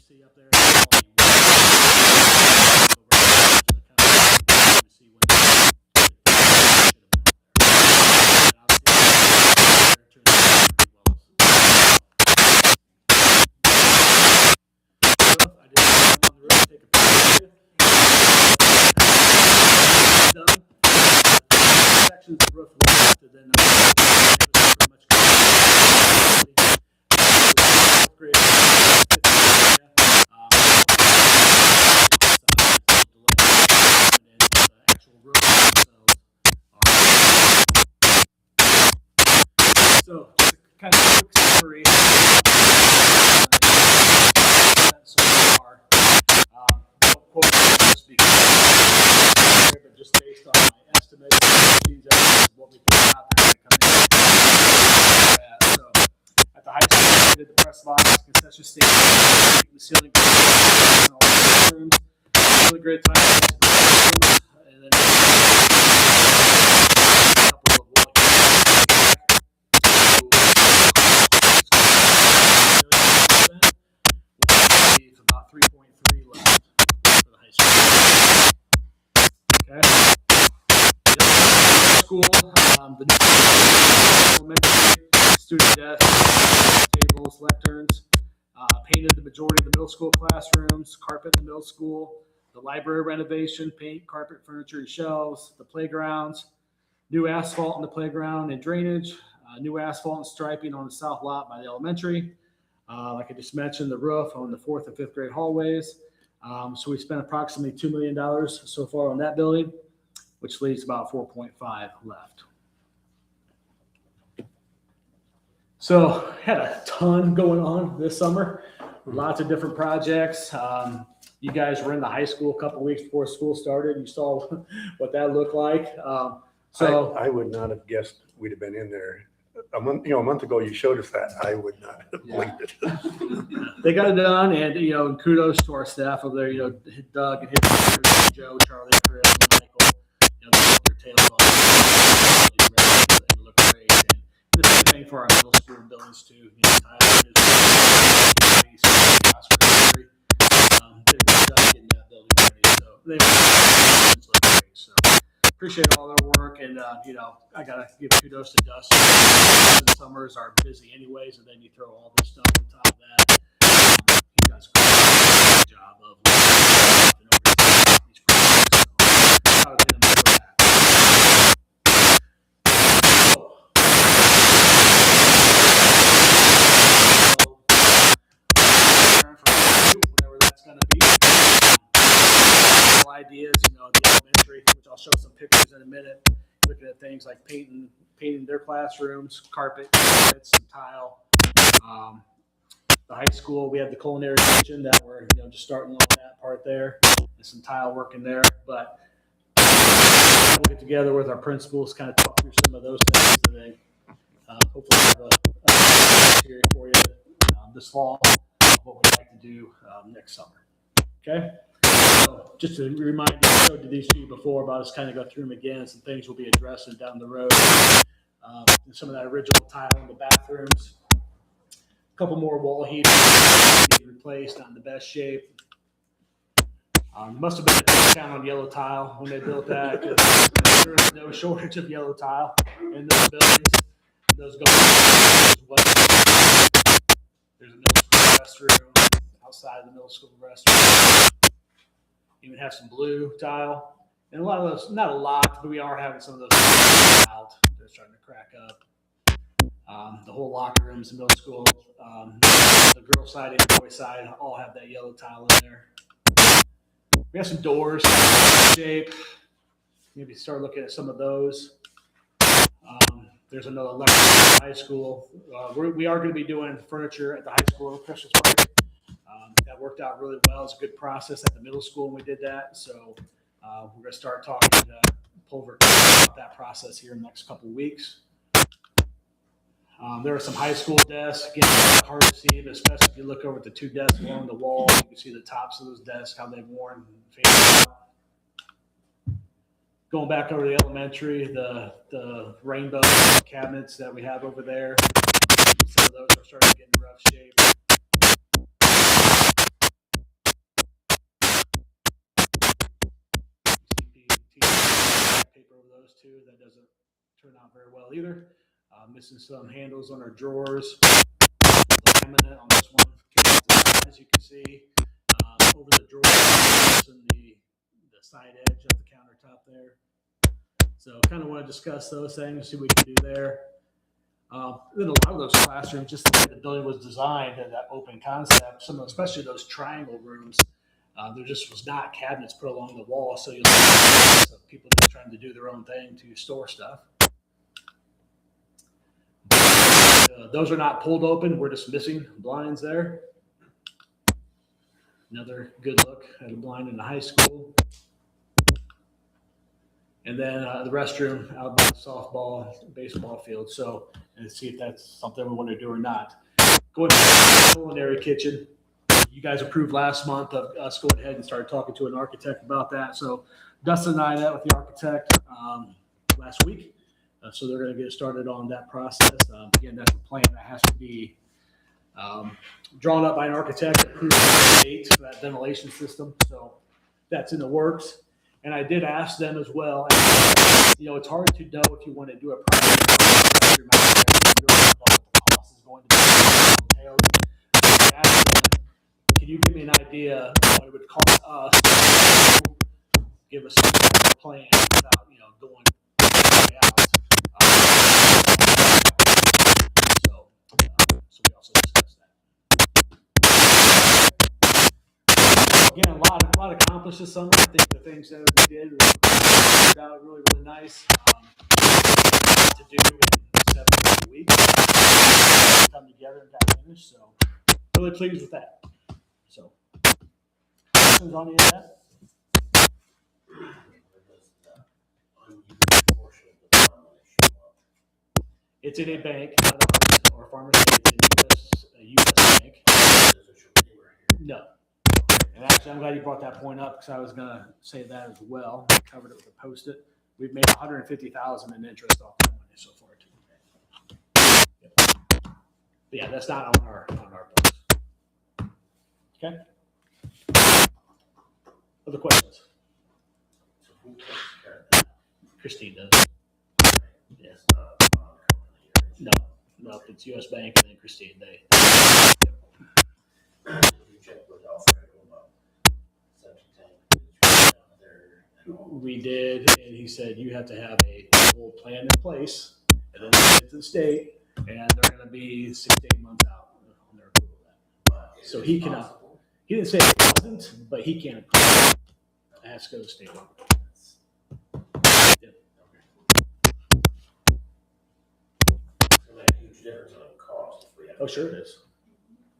see up there. Sections of roof left, and then pretty much grade. So, just a kind of quick summary so far. Don't quote this because, but just based on my estimate, what we think out there to come in. So, at the high school, we did the press box, concession stand, the ceiling, and all the rooms. Really great time. And then a couple of about 3.3 left for the high school. Okay. School, the elementary student desks, tables, lecterns, painted the majority of the middle school classrooms, carpet in the middle school, the library renovation, paint, carpet, furniture, and shelves, the playgrounds, new asphalt on the playground and drainage, new asphalt and striping on the south lot by the elementary. Like I just mentioned, the roof on the 4th and 5th grade hallways. So we spent approximately $2 million so far on that building, which leaves about 4.5 left. So had a ton going on this summer, lots of different projects. You guys were in the high school a couple weeks before school started. You saw what that looked like. So I would not have guessed we'd have been in there. A month ago, you showed us that. I would not have believed it. They got it done, and kudos to our staff over there. Doug and his Joe, Charlie, Chris, and Michael. They worked their tails off. They look great. And the same thing for our middle school buildings too. Tyler did a good job getting that building ready. So they look great. So appreciate all their work, and I gotta give kudos to Dustin. The summers are busy anyways, and then you throw all this stuff on top of that. He does a great job of these projects. So proud of him for that. Whatever that's going to be. Ideas, the elementary, which I'll show some pictures in a minute. Looking at things like painting their classrooms, carpets, and tile. The high school, we have the culinary kitchen that we're just starting on that part there. There's some tile work in there, but we'll get together with our principals, kind of talk through some of those things, and then hopefully have a series for you this fall of what we'd like to do next summer. Okay. So just to remind you, I showed these to you before, but I'll just kind of go through them again. Some things we'll be addressing down the road. Some of that original tile in the bathrooms. A couple more wall heaters need replaced, not in the best shape. Must have been a discount on yellow tile when they built that. There is no shortage of yellow tile in those buildings. Those go as well. There's a middle school restroom outside of the middle school restroom. Even have some blue tile, and a lot of those, not a lot, but we are having some of those out. They're starting to crack up. The whole locker rooms in middle school, the girl side and the boy side, all have that yellow tile in there. We have some doors shape. Maybe start looking at some of those. There's another lecture at the high school. We are going to be doing furniture at the high school Christmas party. That worked out really well. It's a good process at the middle school when we did that. So we're going to start talking to Pulver about that process here in the next couple of weeks. There are some high school desks. Again, it's hard to see, but especially if you look over at the two desks along the wall, you can see the tops of those desks, how they've worn and faded out. Going back over the elementary, the rainbow cabinets that we have over there, some of those are starting to get in rough shape. paper over those two. That doesn't turn out very well either. Missing some handles on our drawers. Laminate on this one, as you can see, over the drawers and the side edge of the countertop there. So kind of want to discuss those things, see what we can do there. Then a lot of those classrooms, just the way the building was designed and that open concept, especially those triangle rooms, there just was not cabinets put along the wall, so you'll see people just trying to do their own thing to store stuff. Those are not pulled open. We're just missing blinds there. Another good look at a blind in the high school. And then the restroom out by the softball, baseball field. So, and see if that's something we want to do or not. Going to the culinary kitchen. You guys approved last month of us going ahead and started talking to an architect about that. So Dustin and I met with the architect last week. So they're going to get started on that process. Again, that's a plan that has to be drawn up by an architect, approved by the state for that ventilation system. So that's in the works. And I did ask them as well. And, you know, it's hard to know if you want to do a project. You really don't know what the cost is going to be. I asked them, can you give me an idea of what it would cost us to give us some kind of plan without, you know, going way out? So we also discussed that. Again, a lot accomplished this summer. I think the things that we did turned out really, really nice. To do in 7 weeks, come together and got finished. So really pleased with that. So questions on any of that? It's in a bank, not ours or Farmers State. It's a U.S. bank. No. And actually, I'm glad you brought that point up because I was going to say that as well. I covered it with a Post-it. We've made $150,000 in interest off that money so far too. Yep. But yeah, that's not on our books. Okay. Other questions? Christine does. Yes. No, it's U.S. Bank and then Christine. They. We did, and he said you have to have a whole plan in place, and then they get to the state, and they're going to be 6 to 8 months out on their approval of that. So he cannot. He didn't say it wasn't, but he can't approve it. It has to go to state level. Yep. Oh, sure it is.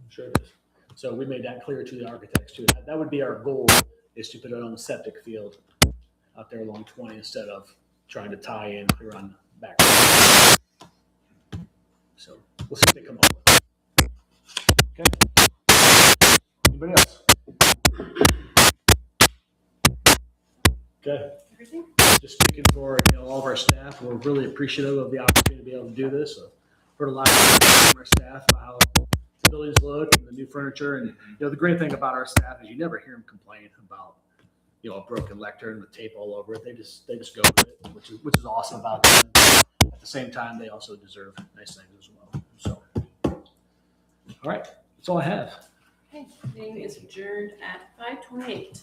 Sure it is. So we made that clear to the architects too. That would be our goal, is to put it on the septic field out there along 20 instead of trying to tie in clear on back. So we'll see what they come up with. Okay. Anybody else? Okay. Everything? Just speaking for all of our staff, we're really appreciative of the opportunity to be able to do this. So heard a lot from our staff about how the buildings look and the new furniture, and the great thing about our staff is you never hear them complain about a broken lectern with tape all over it. They just go with it, which is awesome about them. At the same time, they also deserve nice things as well. So, all right, that's all I have. Okay, meeting is adjourned at 5:28.